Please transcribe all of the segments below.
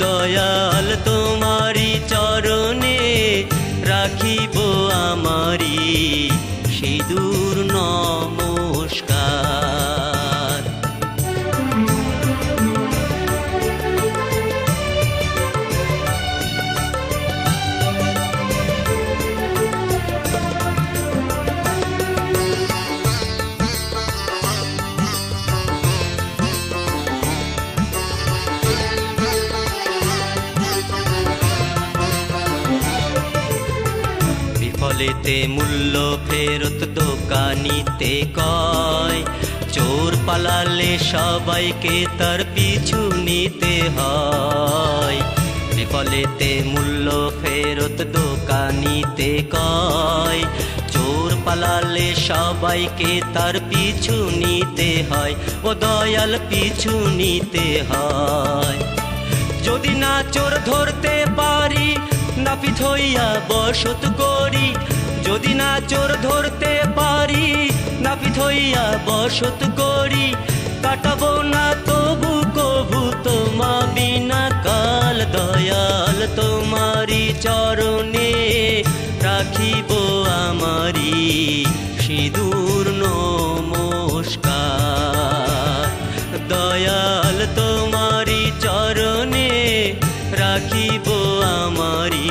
দয়াল তোমারি চরণে রাখিব আমারি সিঁদুর নমস্কার। বিফলেতে মূল্য ফেরত দোকানিতে কয়, চোর পালালে সবাইকে তার পিছু নিতে হয়। বিফলেতে মূল্য ফেরত দোকানিতে কয়, চোর পালালে সবাইকে তার পিছু নিতে হয়। ও দয়াল পিছু নিতে হয়। যদি না চোর ধরতে পারি নাপিত হইয়া বসত করি, যদি না চোর ধরতে পারি নাপিত হইয়া বসত করি, কাটাবো না তবু কভু তোমা বিনা কাল। দয়াল তোমারি চরণে রাখিব আমারি সিঁদুর নমস্কার। দয়াল তোমারি চরণে রাখিব আমারি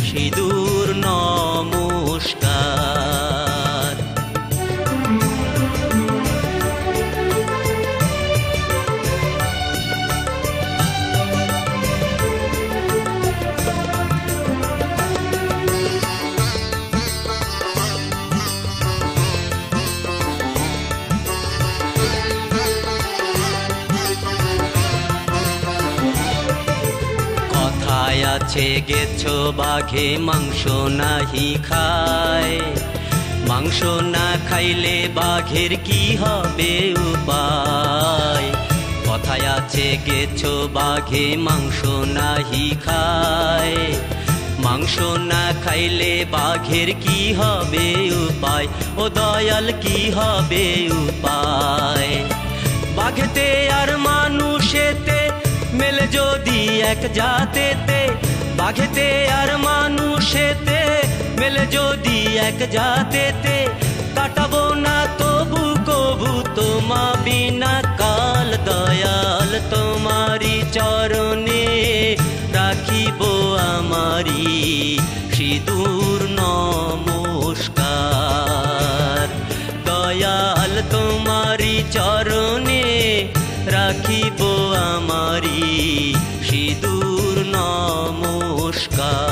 সিঁদুর নমস্কার। কথায় আছে গেছো বাঘে মাংস নাহি খায়, মাংস না খাইলে বাঘের কি হবে উপায়। কথায় আছে গেছো বাঘে মাংস নাহি খায়, মাংস না খাইলে বাঘের কি হবে উপায়। ও দয়াল কি হবে উপায়। বাঘেতে আর মানুষেতে মেলে যদি এক জাতেতে, বাঘেতে আর মানুষেতে মেলে যদি এক জাতেতে, কাটাবো না তবু কবু তোমা বিনা কাল। দয়াল তোমারি চরণে রাখিব আমারি সিঁদুর নমস্কার। দয়াল তোমারি চরণে রাখিব আমারি সিঁদুর নমস্কার।